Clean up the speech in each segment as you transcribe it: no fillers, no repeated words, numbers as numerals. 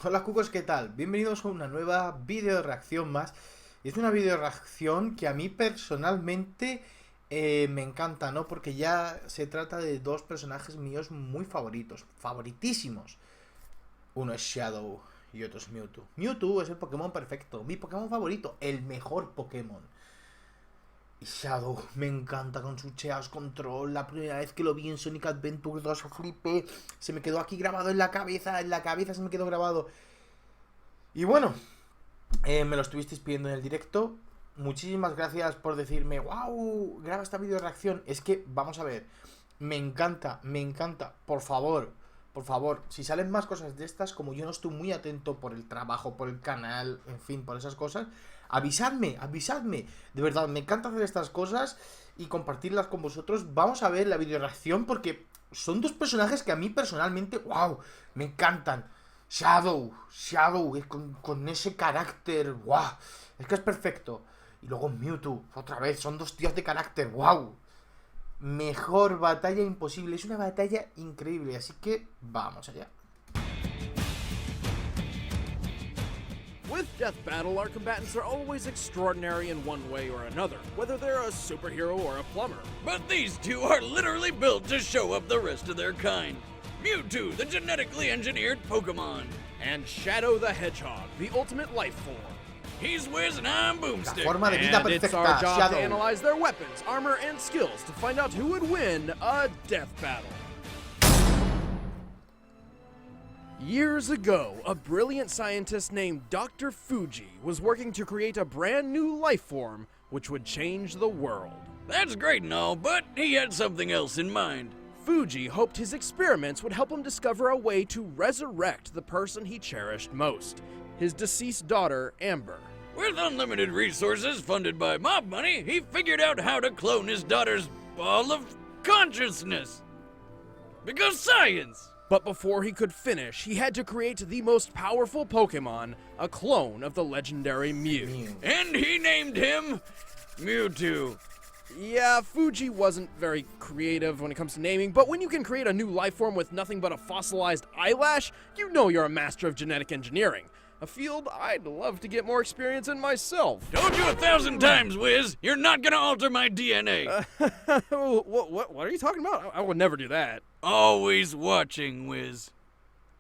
Hola cucos, ¿qué tal? Bienvenidos a una nueva video reacción más. Y es una video reacción que a mí personalmente me encanta, ¿no? Porque ya se trata de dos personajes míos muy favoritos, favoritísimos. Uno es Shadow y otro es Mewtwo. Mewtwo es el Pokémon perfecto, mi Pokémon favorito, el mejor Pokémon. Y Shadow me encanta con su Chaos Control. La primera vez que lo vi en Sonic Adventure 2 flipé. Se me quedó aquí grabado en la cabeza se me quedó grabado. Y bueno, me lo estuvisteis pidiendo en el directo. Muchísimas gracias por decirme, wow, graba esta video reacción. Es que, vamos a ver, me encanta. Por favor, si salen más cosas de estas, como yo no estoy muy atento por el trabajo, por el canal, en fin, por esas cosas, avisadme. De verdad, me encanta hacer estas cosas y compartirlas con vosotros. Vamos a ver la video reacción porque son dos personajes que a mí personalmente, wow, me encantan. Shadow, con ese carácter, wow, es que es perfecto. Y luego Mewtwo, otra vez, son dos tíos de carácter, wow. Mejor batalla imposible, es una batalla increíble, así que vamos allá. With Death Battle, our combatants are always extraordinary in one way or another, whether they're a superhero or a plumber. But these two are literally built to show up the rest of their kind. Mewtwo, the genetically engineered Pokemon. And Shadow the Hedgehog, the ultimate life form. He's Wiz and I'm La Boomstick. forma de vida And it's our perfecta, job Shadow. to analyze their weapons, armor, and skills to find out who would win a death battle. Years ago, a brilliant scientist named Dr. Fuji was working to create a brand new life form which would change the world. That's great and all, but he had something else in mind. Fuji hoped his experiments would help him discover a way to resurrect the person he cherished most, his deceased daughter, Amber. With unlimited resources funded by mob money, he figured out how to clone his daughter's ball of consciousness. Because science! But before he could finish, he had to create the most powerful Pokemon, a clone of the legendary Mew. And he named him Mewtwo. Yeah, Fuji wasn't very creative when it comes to naming, but when you can create a new life form with nothing but a fossilized eyelash, you know you're a master of genetic engineering. A field I'd love to get more experience in myself. Told you 1,000 times, Wiz, you're not gonna alter my DNA. What are you talking about? I would never do that. Always watching, Wiz.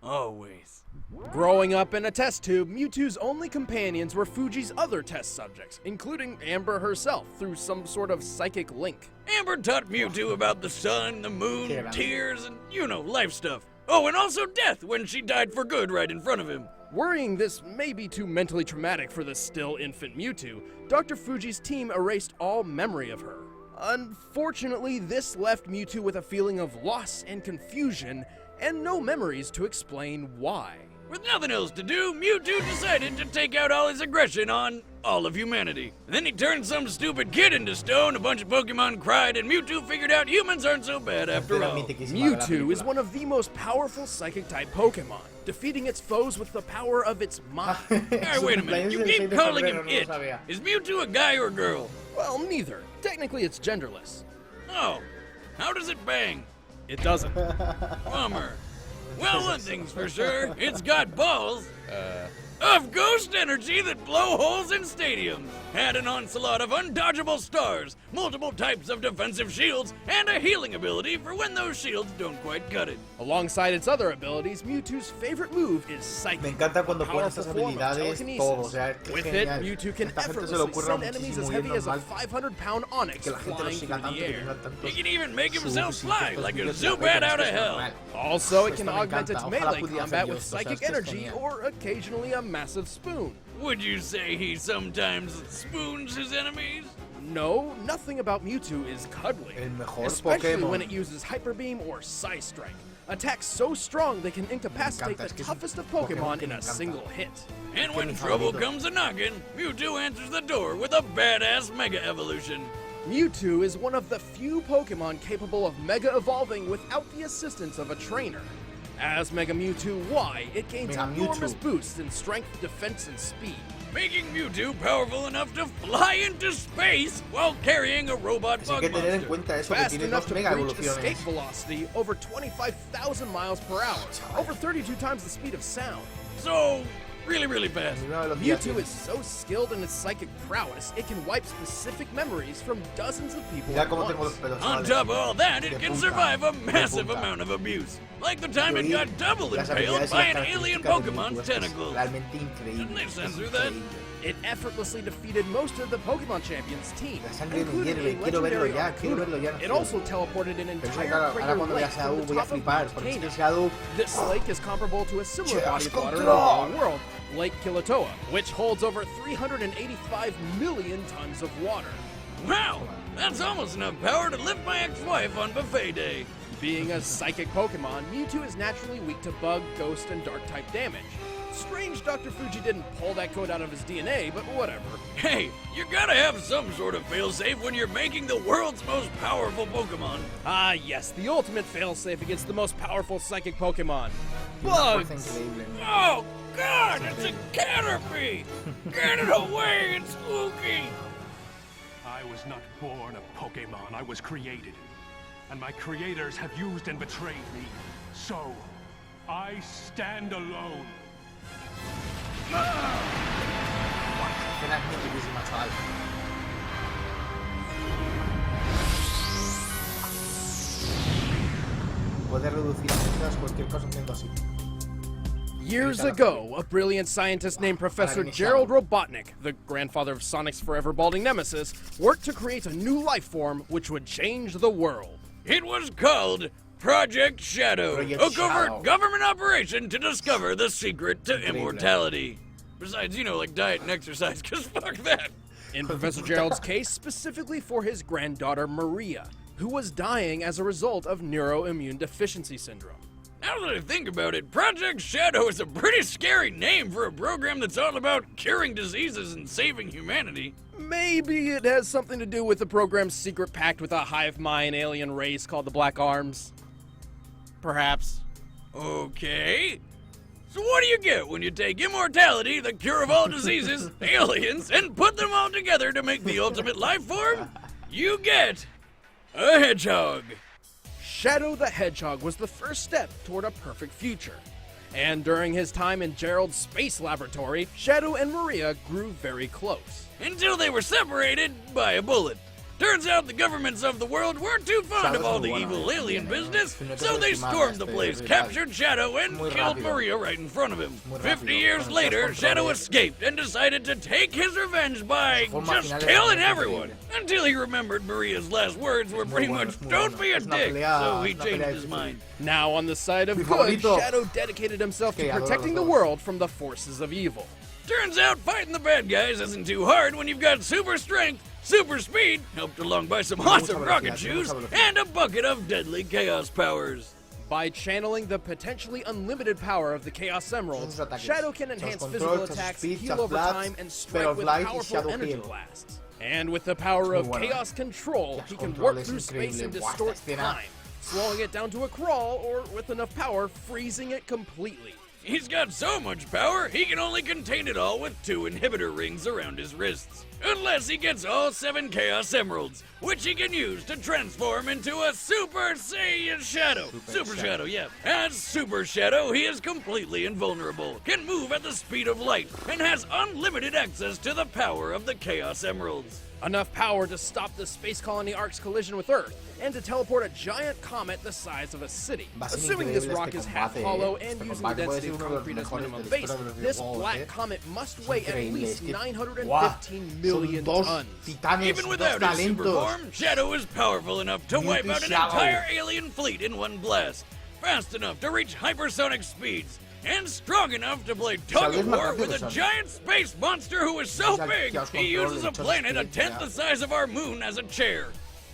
Always. Growing up in a test tube, Mewtwo's only companions were Fuji's other test subjects, including Amber herself, through some sort of psychic link. Amber taught Mewtwo about the sun, the moon, tears, and, you know, life stuff. Oh, and also death when she died for good right in front of him. Worrying this may be too mentally traumatic for the still infant Mewtwo, Dr. Fuji's team erased all memory of her. Unfortunately, this left Mewtwo with a feeling of loss and confusion, and no memories to explain why. With nothing else to do, Mewtwo decided to take out all his aggression on all of humanity. Then he turned some stupid kid into stone, a bunch of Pokemon cried, and Mewtwo figured out humans aren't so bad after all. Mewtwo is one of the most powerful Psychic-type Pokemon, defeating its foes with the power of its mind. Hey, wait a minute, you keep calling him it. Is Mewtwo a guy or a girl? Well, neither. Technically, it's genderless. Oh, how does it bang? It doesn't. Bummer. Well, one thing's for sure, it's got balls. Of ghost energy that blow holes in stadiums. Had an onslaught of undodgeable stars, multiple types of defensive shields, and a healing ability for when those shields don't quite cut it. Alongside its other abilities, Mewtwo's favorite move is Psychic. Me encanta cuando a pones estas powerful form of habilidades telekinesis. todo, o sea, es With it, genial. Mewtwo can Esta gente se lo effortlessly ocurra send enemies muchísimo as y es heavy as a normal 500-pound Onix que la gente lo flying siga through tanto, the que air. tenga tantos He can even make himself subs y fly tantos like a vídeos de la Zubat web, out of es hell. normal. Also, it Esto can me augment encanta. its Ojalá melee pudiera combat hacer with yo esto, o sea, psychic esto es energy genial. or occasionally a massive spoon. Would you say he sometimes spoons his enemies? No, nothing about Mewtwo is cuddly, El mejor especially Pokémon. when it uses Hyper Beam or Psy Strike. Attacks so strong they can incapacitate encanta, es the que es un toughest of Pokémon Pokemon que in me a encanta. single hit. And when mi trouble favorito. comes a-knocking, Mewtwo answers the door with a badass Mega Evolution. Mewtwo is one of the few Pokemon capable of Mega Evolving without the assistance of a trainer. As Mega Mewtwo Y, it gains Mega enormous Mewtwo. boosts in strength, defense, and speed. Making Mewtwo powerful enough to fly into space while carrying a robot Así bug que tener en monster. cuenta eso, que Fast tiene enough dos to mega reach escape evoluciones. velocity over 25,000 miles per hour, over 32 times the speed of sound. so really fast. Mewtwo is so skilled in its psychic prowess, it can wipe specific memories from dozens of people Mira at cómo tengo los once. pelos. On chavales. top of all that, it De can punta, survive a de massive punta. amount of abuse. Like the time it Yo got vi double las impaled habilidades y by las an alien características de Pokemon's Mewtwo, es tentacle. realmente increíble. Didn't they Es censor that? increíble. It effortlessly defeated most of the Pokemon Champions team, La sangre me including hierve, a quiero verlo legendary ya, quiero Articuno. verlo ya. It also teleported an Pero eso, entire claro, ahora crater cuando lake veas a from U the voy a top of flipar, porque es que volcano. ese Adu... This lake is comparable to a similar Cheers, body of water in the control! real world, Lake Kilauea, which holds over 385 million tons of water. Wow, that's almost enough power to lift my ex-wife on buffet day. Being a psychic Pokemon, Mewtwo is naturally weak to bug, ghost, and dark type damage. Strange Dr. Fuji didn't pull that code out of his DNA, but whatever. Hey, you gotta have some sort of failsafe when you're making the world's most powerful Pokemon. Ah yes, the ultimate failsafe against the most powerful psychic Pokemon. Tiene una fuerza Bugs! increíble. Oh God, it's a Caterpie! Get it away, it's spooky! I was not born a Pokemon, I was created. And my creators have used and betrayed me. So, I stand alone. Escenas míticísimas, chaval. Puedes reducir a medidas cualquier cosa haciendo así. Years ago, a brilliant scientist named Professor Gerald Robotnik, the grandfather of Sonic's forever balding nemesis, worked to create a new life form which would change the world. It was called Project Shadow, Project a covert Shadow. government operation to discover the secret to immortality. Besides, you know, like diet and exercise, cause fuck that. In Professor Gerald's case, specifically for his granddaughter Maria, who was dying as a result of neuroimmune deficiency syndrome. Now that I think about it, Project Shadow is a pretty scary name for a program that's all about curing diseases and saving humanity. Maybe it has something to do with the program's secret pact with a hive mind alien race called the Black Arms. Perhaps. Okay. So what do you get when you take immortality, the cure of all diseases, aliens, and put them all together to make the ultimate life form? You get a hedgehog. Shadow the Hedgehog was the first step toward a perfect future. And during his time in Gerald's space laboratory, Shadow and Maria grew very close. Until they were separated by a bullet. Turns out the governments of the world weren't too fond of all the evil alien business, so they stormed the place, captured Shadow, and killed Maria right in front of him. 50 years later, Shadow escaped and decided to take his revenge by just killing everyone. Until he remembered Maria's last words were pretty much, "Don't be a dick," so he changed his mind. Now on the side of Mi good, favorito. Shadow dedicated himself to Que adoro protecting the los dos. world from the forces of evil. Turns out fighting the bad guys isn't too hard when you've got super strength, super speed, helped along by some awesome rocket shoes, and a bucket of deadly chaos powers. By channeling the potentially unlimited power of the Chaos Emeralds, Shadow can enhance physical attacks, heal over time, and strike with powerful energy blasts. And with the power of Chaos Control, he can warp through space and distort time, slowing it down to a crawl, or with enough power, freezing it completely. He's got so much power, he can only contain it all with 2 inhibitor rings around his wrists. Unless he gets all 7 Chaos Emeralds, which he can use to transform into a Super Saiyan Shadow. Super Shadow, yeah. As Super Shadow, he is completely invulnerable, can move at the speed of light, and has unlimited access to the power of the Chaos Emeralds. Enough power to stop the space colony Ark's collision with Earth, and to teleport a giant comet the size of a city. Va a ser Assuming this increíble rock este is half combate, hollow este and using the combate puede density ser of uno de los concrete as mejores minimum de la base, historia de los this videojuegos, black comet must weigh at increíble, least es que- 915 million Son dos tons. titanes, Even dos without his super talentos. form, Shadow is powerful enough to Mewtwo wipe out an Shadow. entire alien fleet in one blast, fast enough to reach hypersonic speeds, and strong enough to play tug Shadow of es más war rápido with que a Sonic. giant space monster who is so Usa big Chaos he Control uses a de planet a Chaos tenth the size of our moon as a chair.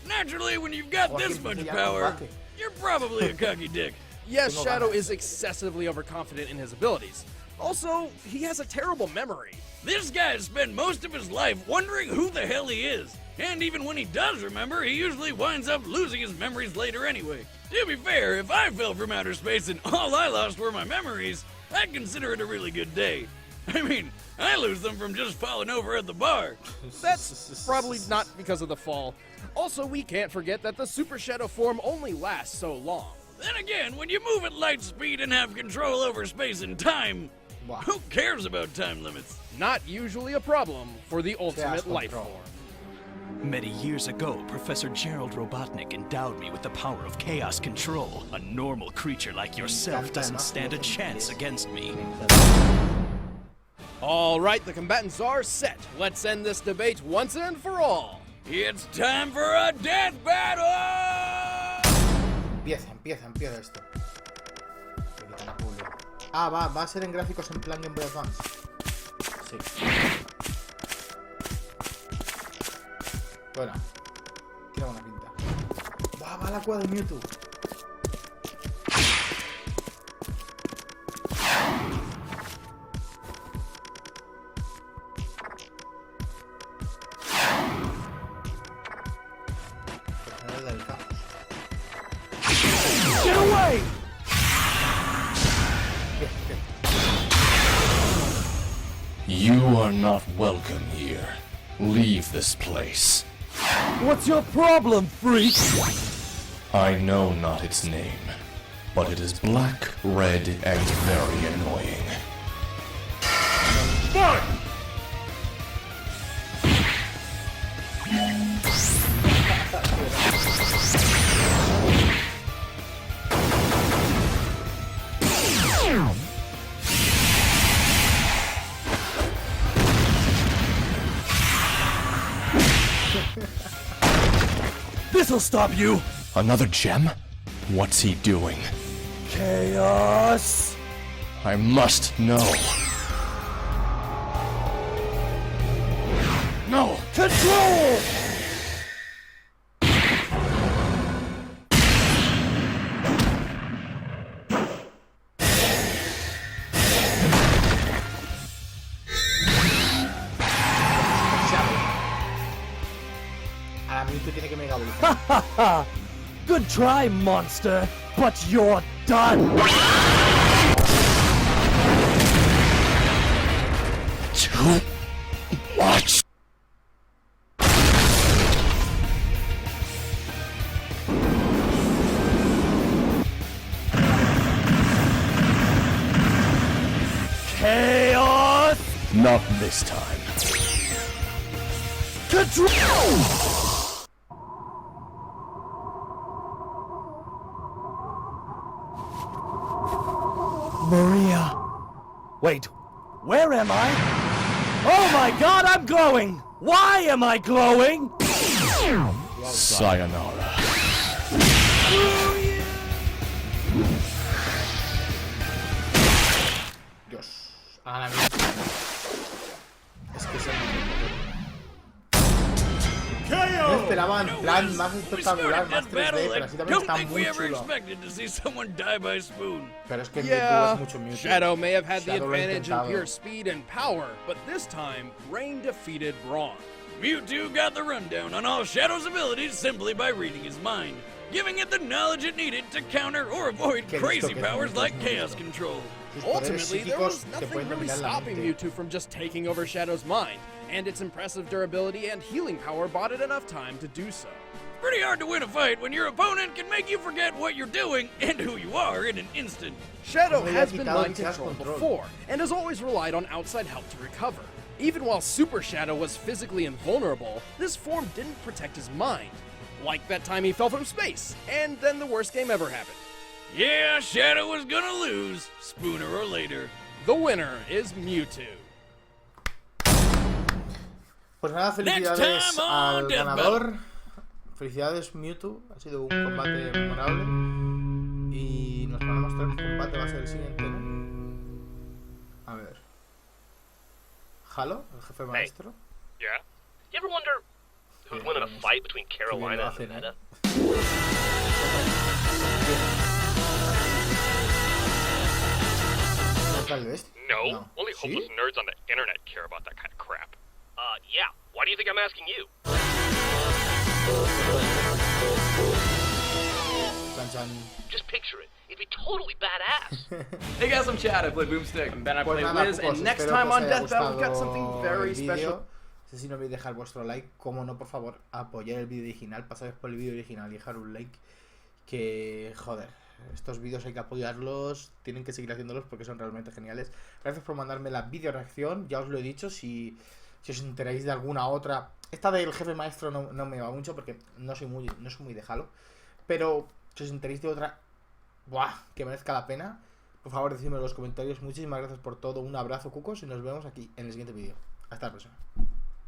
Naturally, when you've got Joaquin this much Phoenix power, combate. you're probably a cocky dick. Yes, Tengo Shadow ganas. is excessively overconfident in his abilities. Also, he has a terrible memory. This guy spent most of his life wondering who the hell he is. And even when he does remember, he usually winds up losing his memories later anyway. To be fair, if I fell from outer space and all I lost were my memories, I'd consider it a really good day. I mean, I lose them from just falling over at the bar. That's probably not because of the fall. Also, we can't forget that the Super Shadow form only lasts so long. Then again, when you move at light speed and have control over space and time, Buah. Who cares about time limits? Not usually a problem for the ultimate life control. form. Many years ago, Professor Gerald Robotnik endowed me with the power of chaos control. A normal creature like yourself doesn't stand a chance against me. All right, the combatants are set. Let's end this debate once and for all. It's time for a death battle! Empieza esto. Ah, va a ser en gráficos en plan Game Boy Advance. Sí. Bueno, tiene buena pinta. Va la cuadra de Mewtwo. Get away! You are not welcome here. Leave this place. What's your problem, freak? I know not its name, but it is black, red, and very annoying. Fine! This'll stop you! Another gem? What's he doing? Chaos! I must know. No! Control! Ahora Mewtwo tiene que mega evolucionar. Ha! Good try, monster, but you're done! Too much. Chaos! Not this time. Control! Maria. Wait, where am I? Oh my god, I'm glowing! Why am I glowing? Sayonara. Dios. Ahora mismo. Es que es el Yo esperaba en plan más espectacular, más 3D, pero así también está muy chulo. Pero es que Mewtwo Yeah, es mucho Mewtwo. Shadow may have had the Shadow lo ha advantage in intentado. pure speed and power, but this time, Rain defeated Brawn. Mewtwo got the rundown on all Shadow's abilities simply by reading his mind, giving it the knowledge it needed to counter or avoid Qué crazy listo que es powers Mewtwo, like es muy Chaos listo. Control. Sus poderes Ultimately, there was psíquicos te nothing pueden really dominar la stopping mente. Mewtwo from just taking over Shadow's mind, and its impressive durability and healing power bought it enough time to do so. Pretty hard to win a fight when your opponent can make you forget what you're doing and who you are in an instant. Shadow No le has ha been quitado mind el Chaos controlled Control. before, and has always relied on outside help to recover. Even while Super Shadow was physically invulnerable, this form didn't protect his mind. Like that time he fell from space, and then the worst game ever happened. Yeah, Shadow was gonna lose, sooner or later. The winner is Mewtwo. Pues nada, felicidades Next time on al Death ganador. Felicidades Mewtwo, ha sido un combate memorable. Y nos van a mostrar qué combate va a ser el siguiente, ¿no? A ver. Halo, el jefe maestro. Yeah? You ever wonder who's winning a fight between Carolina and Nevada? Tal vez. No, only ¿Sí? hopeless nerds on the internet care about that kind of crap. Yeah. Why do you think I'm asking you? Chan, chan. Just picture it. It'd be totally badass. Hey guys, I'm Chad, I play Boomstick. I'm Ben, I Pues play nada, Wiz, chicos, and next espero time que os on haya Death Battle, we've got gustado something very el special. vídeo. No sé si no olvidéis dejar vuestro like, como no, por favor, apoyar el vídeo original, pasaros por el vídeo original y dejar un like. Que, joder, estos vídeos hay que apoyarlos, tienen que seguir haciéndolos porque son realmente geniales. Gracias por mandarme la video reacción, ya os lo he dicho, si os enteráis de alguna otra. Esta del jefe maestro no me va mucho porque no soy muy de Halo, pero si os enteráis de otra que merezca la pena, por favor decidme en los comentarios. Muchísimas gracias por todo, un abrazo cucos y nos vemos aquí en el siguiente vídeo. Hasta la próxima.